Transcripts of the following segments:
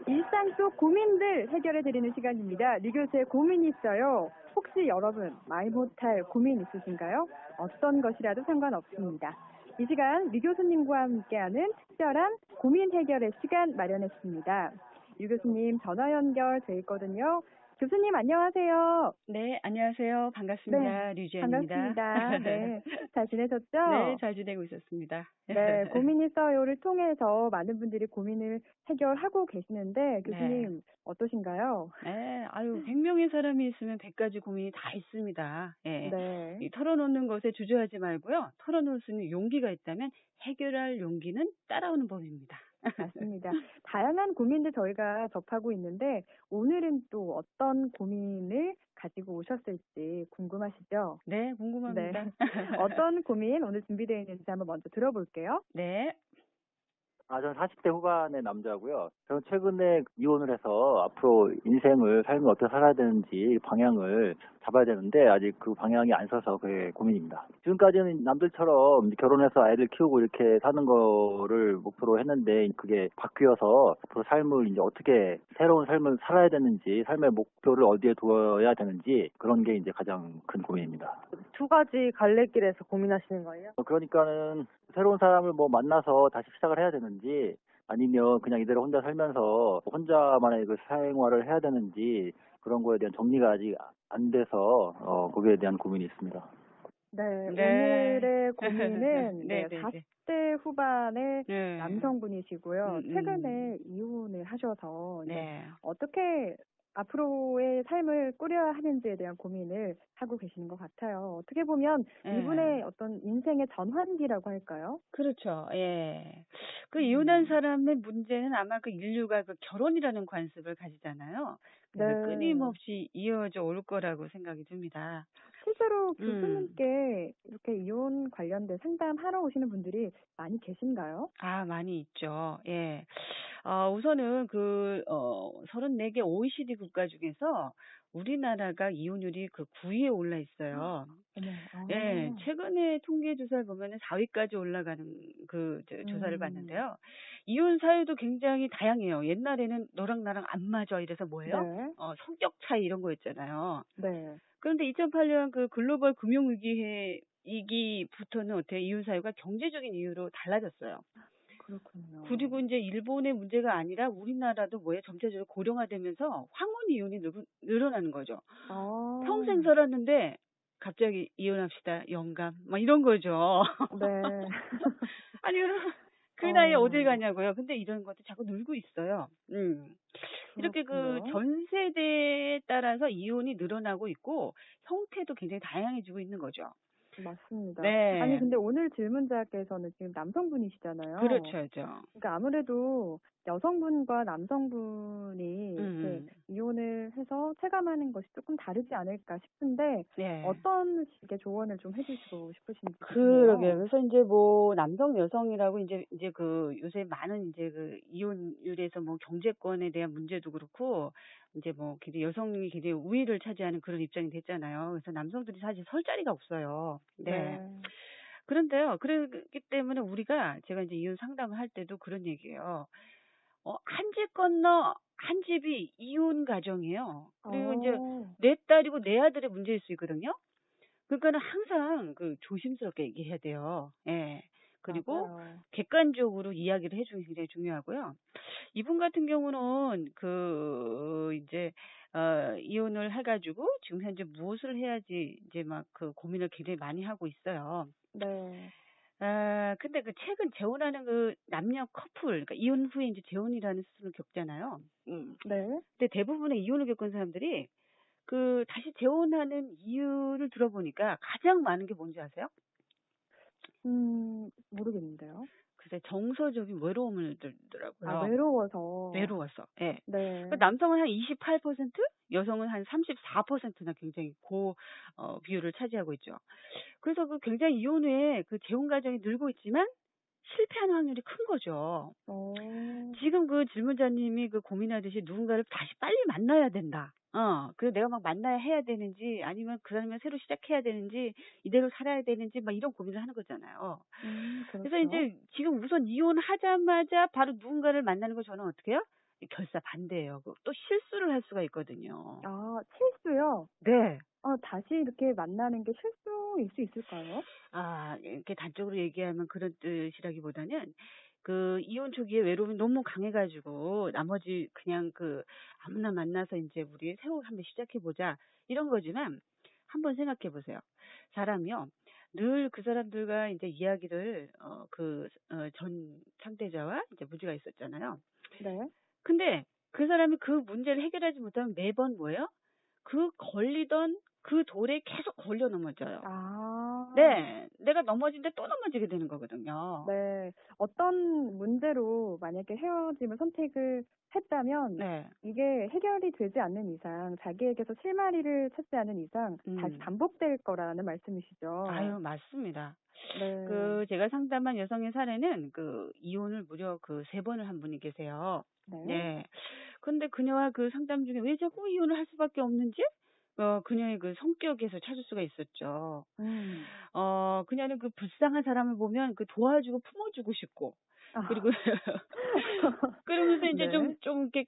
일상 속 고민들 해결해드리는 시간입니다. 류 교수의 고민이 있어요. 혹시 여러분 말 못할 고민 있으신가요? 어떤 것이라도 상관없습니다. 이 시간 류 교수님과 함께하는 특별한 고민 해결의 시간 마련했습니다. 류 교수님 전화 연결돼 있거든요. 교수님 안녕하세요. 네, 안녕하세요. 반갑습니다. 류지연입니다. 반갑습니다. 네, 잘 지내셨죠? 네, 잘 지내고 있었습니다. 네, 고민 있어요를 통해서 많은 분들이 고민을 해결하고 계시는데 교수님 어떠신가요? 네, 100명의 사람이 있으면 100가지 고민이 다 있습니다. 예. 네. 이 털어놓는 것에 주저하지 말고요. 털어놓을 수 있는 용기가 있다면 해결할 용기는 따라오는 법입니다. 맞습니다. 다양한 고민들 저희가 접하고 있는데 오늘은 또 어떤 고민을 가지고 오셨을지 궁금하시죠? 네, 궁금합니다. 네. 어떤 고민 오늘 준비되어 있는지 한번 먼저 들어볼게요. 네. 저는 40대 후반의 남자고요. 저는 최근에 이혼을 해서 앞으로 삶을 어떻게 살아야 되는지 방향을 잡아야 되는데 아직 그 방향이 안 서서 그게 고민입니다. 지금까지는 남들처럼 이제 결혼해서 아이를 키우고 이렇게 사는 거를 목표로 했는데 그게 바뀌어서 앞으로 삶을 이제 어떻게 새로운 삶을 살아야 되는지 삶의 목표를 어디에 두어야 되는지 그런 게 이제 가장 큰 고민입니다. 두 가지 갈래길에서 고민하시는 거예요? 그러니까는 새로운 사람을 만나서 다시 시작을 해야 되는지 아니면 그냥 이대로 혼자 살면서 혼자만의 그 생활을 해야 되는지 그런 거에 대한 정리가 아직 안 돼서 거기에 대한 고민이 있습니다. 네, 네. 오늘의 고민은 네, 네, 40대 후반의 네. 남성분이시고요. 최근에 이혼을 하셔서 이제 네. 어떻게 앞으로의 삶을 꾸려야 하는지에 대한 고민을 하고 계시는 것 같아요. 어떻게 보면 이분의 어떤 인생의 전환기라고 할까요? 그렇죠. 예. 그 이혼한 사람의 문제는 아마 그 인류가 그 결혼이라는 관습을 가지잖아요. 그래서 네. 끊임없이 이어져 올 거라고 생각이 듭니다. 실제로 교수님께 이렇게 이혼 관련된 상담하러 오시는 분들이 많이 계신가요? 많이 있죠. 예. 우선은 34개 OECD 국가 중에서 우리나라가 이혼율이 그 9위에 올라 있어요. 예, 최근에 통계 조사를 보면은 4위까지 올라가는 조사를 봤는데요. 이혼 사유도 굉장히 다양해요. 옛날에는 너랑 나랑 안 맞아 이래서 뭐예요? 네. 성격 차이 이런 거였잖아요. 네. 그런데 2008년 그 글로벌 금융위기부터는 어때요? 이혼 사유가 경제적인 이유로 달라졌어요. 그렇군요. 그리고 이제 일본의 문제가 아니라 우리나라도 점차적으로 고령화되면서 황혼 이혼이 늘어나는 거죠. 평생 살았는데 갑자기 이혼합시다. 영감. 막 이런 거죠. 네. 아니, 그 나이에 어딜 가냐고요. 근데 이런 것도 자꾸 늘고 있어요. 이렇게 그렇군요. 전 세대에 따라서 이혼이 늘어나고 있고 형태도 굉장히 다양해지고 있는 거죠. 맞습니다. 네. 아니 근데 오늘 질문자께서는 지금 남성분이시잖아요. 그렇죠. 그러니까 아무래도 여성분과 남성분이 이렇게 이혼을 해서 체감하는 것이 조금 다르지 않을까 싶은데 네. 어떤 식의 조언을 좀 해주시고 싶으신지 그러게요. 그래서 이제 남성 여성이라고 이제 요새 많은 이제 그 이혼율에서 경제권에 대한 문제도 그렇고 이제 굉장히 여성이 굉장히 우위를 차지하는 그런 입장이 됐잖아요. 그래서 남성들이 사실 설 자리가 없어요. 네. 그런데요. 그렇기 때문에 제가 이제 이혼 상담을 할 때도 그런 얘기예요. 한 집 건너 한 집이 이혼 가정이에요. 그리고 이제 내 딸이고 내 아들의 문제일 수 있거든요. 그러니까는 항상 조심스럽게 얘기해야 돼요. 예. 그리고 맞아요. 객관적으로 이야기를 해주는 게 굉장히 중요하고요. 이분 같은 경우는 이혼을 해가지고 지금 현재 무엇을 해야지 이제 고민을 굉장히 많이 하고 있어요. 네. 근데 최근 재혼하는 남녀 커플, 그러니까 이혼 후에 이제 재혼이라는 수술을 겪잖아요. 네. 근데 대부분의 이혼을 겪은 사람들이 다시 재혼하는 이유를 들어보니까 가장 많은 게 뭔지 아세요? 모르겠는데요. 글쎄, 정서적인 외로움을 들더라고요. 외로워서. 외로워서. 예. 네. 남성은 한 28%, 여성은 한 34%나 굉장히 비율을 차지하고 있죠. 그래서 굉장히 이혼 후에 재혼 과정이 늘고 있지만 실패하는 확률이 큰 거죠. 어. 지금 그 질문자님이 그 고민하듯이 누군가를 다시 빨리 만나야 된다. 그래서 내가 막 만나야 해야 되는지 아니면 그 사람이랑 새로 시작해야 되는지 이대로 살아야 되는지 막 이런 고민을 하는 거잖아요. 그래서 그렇죠. 이제 지금 우선 이혼하자마자 바로 누군가를 만나는 거 저는 어떻게 해요? 결사 반대예요. 또 실수를 할 수가 있거든요. 아, 실수요? 네. 다시 이렇게 만나는 게 실수일 수 있을까요? 이렇게 단적으로 얘기하면 그런 뜻이라기보다는 그 이혼 초기에 외로움이 너무 강해가지고 나머지 그냥 그 아무나 만나서 이제 우리 새로 한번 시작해보자 이런 거지만 한번 생각해 보세요. 사람이요. 늘 그 사람들과 이제 이야기를 전 상대자와 이제 문제가 있었잖아요. 네. 근데 그 사람이 그 문제를 해결하지 못하면 매번 뭐예요? 그 걸리던 그 돌에 계속 걸려 넘어져요. 아. 네. 내가 넘어진데 또 넘어지게 되는 거거든요. 네. 어떤 문제로 만약에 헤어짐을 선택을 했다면 네. 이게 해결이 되지 않는 이상, 자기에게서 실마리를 찾지 않은 이상 다시 반복될 거라는 말씀이시죠? 아유, 맞습니다. 네. 제가 상담한 여성의 사례는 이혼을 무려 3번을 한 분이 계세요. 네. 네. 근데 그녀와 그 상담 중에 왜 자꾸 이혼을 할 수밖에 없는지 그녀의 그 성격에서 찾을 수가 있었죠. 음. 그녀는 그 불쌍한 사람을 보면 도와주고 품어주고 싶고, 그리고 그러면서 이제 네. 좀 이렇게,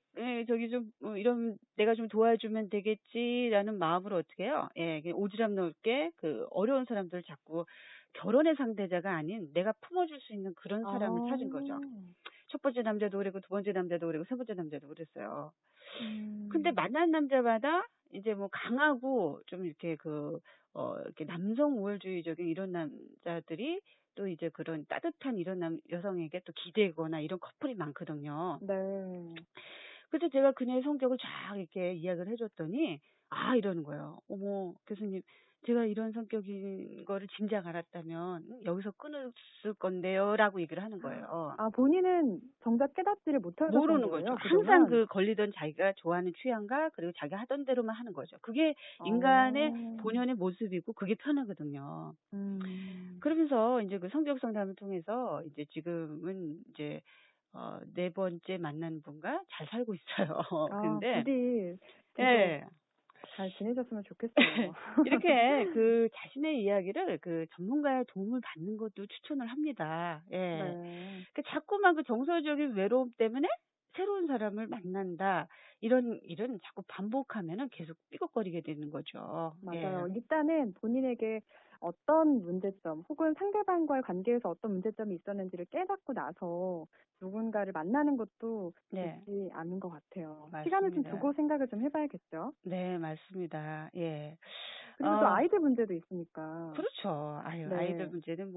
이런, 내가 좀 도와주면 되겠지라는 마음으로 어떻게 해요? 예, 그냥 오지랖 넓게 어려운 사람들을 자꾸 결혼의 상대자가 아닌 내가 품어줄 수 있는 그런 사람을 찾은 거죠. 첫 번째 남자도 그랬고, 두 번째 남자도 그랬고, 세 번째 남자도 그랬어요. 근데 만난 남자마다 이제 뭐 강하고 좀 이렇게 이렇게 남성 우월주의적인 이런 남자들이 또 이제 그런 따뜻한 이런 여성에게 또 기대거나 이런 커플이 많거든요. 네. 그래서 제가 그녀의 성격을 쫙 이렇게 이야기를 해줬더니, 이러는 거예요. 어머, 교수님, 제가 이런 성격인 거를 진작 알았다면 여기서 끊었을 건데요. 라고 얘기를 하는 거예요. 본인은 정작 깨닫지를 못하셨던 모르는 거예요, 거죠. 그동안? 항상 걸리던 자기가 좋아하는 취향과 그리고 자기가 하던 대로만 하는 거죠. 그게 인간의 본연의 모습이고 그게 편하거든요. 그러면서 이제 그 성격 상담을 통해서 이제 지금은 이제 4번째 만난 분과 잘 살고 있어요. 근데 부디 계속 예. 잘 지내셨으면 좋겠어요. 이렇게 자신의 이야기를 전문가의 도움을 받는 것도 추천을 합니다. 예. 네. 자꾸만 정서적인 외로움 때문에 새로운 사람을 만난다. 이런 일은 자꾸 반복하면은 계속 삐걱거리게 되는 거죠. 맞아요. 예. 일단은 본인에게 어떤 문제점 혹은 상대방과의 관계에서 어떤 문제점이 있었는지를 깨닫고 나서 누군가를 만나는 것도 네. 좋지 않은 것 같아요. 맞습니다. 시간을 좀 두고 생각을 좀 해봐야겠죠. 네, 맞습니다. 예. 그리고 또 아이들 문제도 있으니까. 그렇죠. 네. 아이들 문제는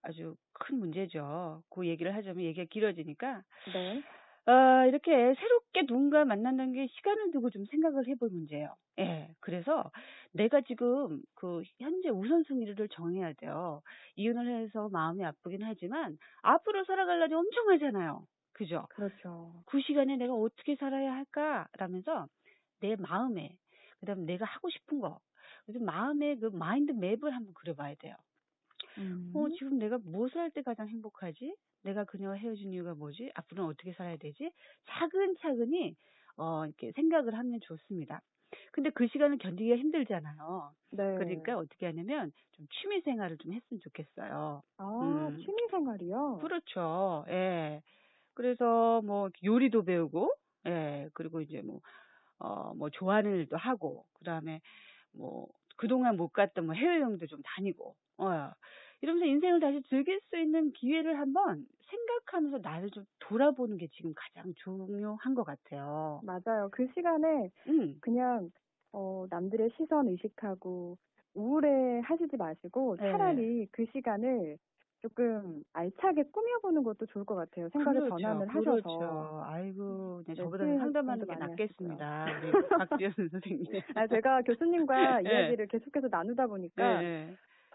아주 큰 문제죠. 그 얘기를 하자면 얘기가 길어지니까. 네. 이렇게 새롭게 누군가 만난다는 게 시간을 두고 좀 생각을 해볼 문제예요. 예. 그래서 내가 지금 현재 우선순위를 정해야 돼요. 이혼을 해서 마음이 아프긴 하지만 앞으로 살아갈 날이 엄청 하잖아요. 그죠? 그렇죠. 그 시간에 내가 어떻게 살아야 할까라면서 내 마음에, 그다음에 내가 하고 싶은 거, 그래서 마음의 마인드 맵을 한번 그려봐야 돼요. 지금 내가 무엇을 할 때 가장 행복하지? 내가 그녀와 헤어진 이유가 뭐지? 앞으로는 어떻게 살아야 되지? 차근차근히 이렇게 생각을 하면 좋습니다. 근데 그 시간을 견디기가 힘들잖아요. 네. 그러니까 어떻게 하냐면 좀 취미 생활을 좀 했으면 좋겠어요. 취미 생활이요? 그렇죠. 예. 그래서 요리도 배우고, 예. 그리고 이제 좋아하는 일도 하고, 그다음에 그동안 못 갔던 해외여행도 좀 다니고, 이러면서 인생을 다시 즐길 수 있는 기회를 한번 생각하면서 나를 좀 돌아보는 게 지금 가장 중요한 것 같아요. 맞아요. 그 시간에 그냥 남들의 시선 의식하고 우울해 하시지 마시고 차라리 그 시간을 조금 알차게 꾸며보는 것도 좋을 것 같아요. 생각의 전환을 하셔서. 그렇죠. 아이고, 네, 저보다는 취미 상담하는 활동도 게 많이 낫겠습니다. 우리 박지연 선생님. 제가 교수님과 네. 이야기를 계속해서 나누다 보니까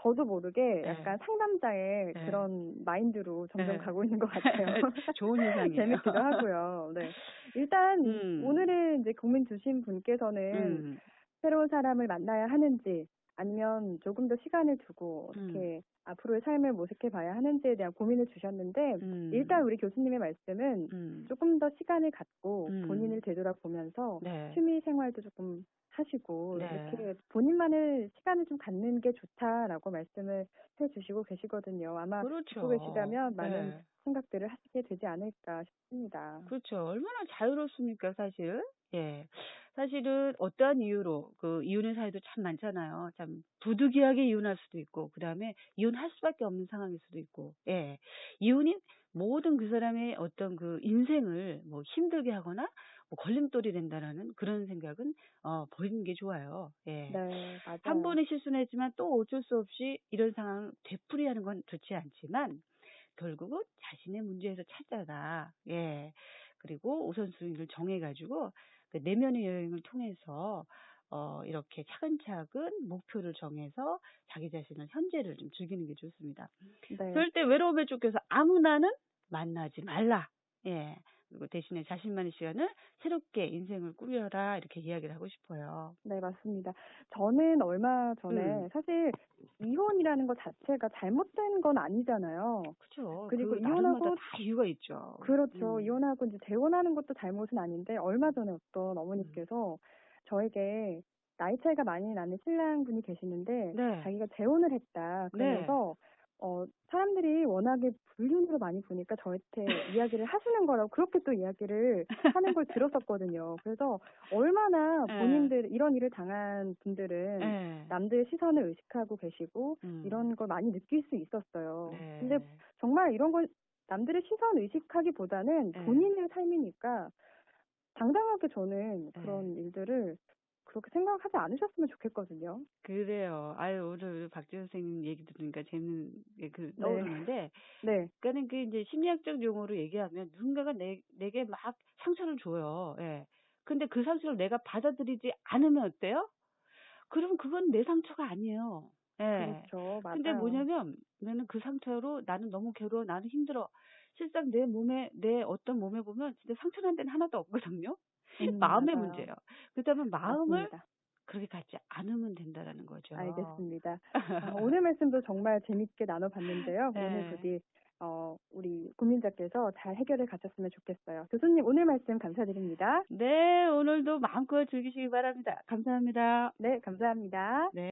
저도 모르게 약간 상담자의 그런 마인드로 점점 가고 있는 것 같아요. 좋은 현상이에요. 재밌기도 하고요. 네. 일단 오늘은 이제 고민 주신 분께서는 새로운 사람을 만나야 하는지 아니면 조금 더 시간을 두고 어떻게 앞으로의 삶을 모색해 봐야 하는지에 대한 고민을 주셨는데 일단 우리 교수님의 말씀은 조금 더 시간을 갖고 본인을 되돌아보면서 네. 취미 생활도 조금 하시고 네. 이렇게 본인만의 시간을 좀 갖는 게 좋다라고 말씀을 해주시고 계시거든요. 아마 그렇죠. 듣고 계시다면 많은 네. 생각들을 하시게 되지 않을까 싶습니다. 그렇죠. 얼마나 자유롭습니까, 사실? 예. 사실은 어떠한 이유로, 이혼의 사유도 참 많잖아요. 참, 부득이하게 이혼할 수도 있고, 그 다음에 이혼할 수밖에 없는 상황일 수도 있고, 예. 이혼이 모든 그 사람의 어떤 그 인생을 뭐 힘들게 하거나, 뭐 걸림돌이 된다라는 그런 생각은, 버리는 게 좋아요. 예. 네, 한 맞아요. 번의 실수는 했지만 또 어쩔 수 없이 이런 상황 되풀이하는 건 좋지 않지만, 결국은 자신의 문제에서 찾아라. 예. 그리고 우선순위를 정해가지고 그 내면의 여행을 통해서 이렇게 차근차근 목표를 정해서 자기 자신을 현재를 좀 즐기는 게 좋습니다. 네. 절대 외로움에 쫓겨서 아무나는 만나지 말라. 예. 그리고 대신에 자신만의 시간을 새롭게 인생을 꾸려라. 이렇게 이야기를 하고 싶어요. 네, 맞습니다. 저는 얼마 전에 사실 이혼이라는 것 자체가 잘못된 건 아니잖아요. 그렇죠. 그리고 그 나름마다 이혼하고 다 이유가 있죠. 그렇죠. 이혼하고 이제 재혼하는 것도 잘못은 아닌데 얼마 전에 어떤 어머니께서 저에게 나이 차이가 많이 나는 신랑분이 계시는데 네. 자기가 재혼을 했다. 그러면서 사람들이 워낙에 불륜으로 많이 보니까 저한테 이야기를 하시는 거라고 그렇게 또 이야기를 하는 걸 들었었거든요. 그래서 얼마나 예. 본인들 이런 일을 당한 분들은 예. 남들의 시선을 의식하고 계시고 음. 이런 걸 많이 느낄 수 있었어요. 네. 근데 정말 이런 건 남들의 시선 의식하기보다는 네. 본인의 삶이니까 당당하게 저는 네. 그런 일들을 그렇게 생각하지 않으셨으면 좋겠거든요. 그래요. 아유, 오늘 박지원 선생님 얘기 들으니까 재밌는 게 네. 떠오르는데, 네. 그러니까는 그 이제 심리학적 용어로 얘기하면 누군가가 내게 막 상처를 줘요. 예. 근데 그 상처를 내가 받아들이지 않으면 어때요? 그럼 그건 내 상처가 아니에요. 예. 그렇죠. 근데 맞아요. 뭐냐면 나는 그 상처로 나는 너무 괴로워, 나는 힘들어. 실상 내 어떤 몸에 보면 진짜 상처난 데는 하나도 없거든요. 마음의 맞아요. 문제예요. 그렇다면 마음을 맞습니다. 그렇게 갖지 않으면 된다라는 거죠. 알겠습니다. 오늘 말씀도 정말 재밌게 나눠봤는데요. 오늘 네. 부디 우리 고민자께서 잘 해결을 가셨으면 좋겠어요. 교수님 오늘 말씀 감사드립니다. 네, 오늘도 마음껏 즐기시기 바랍니다. 감사합니다. 네, 감사합니다. 네.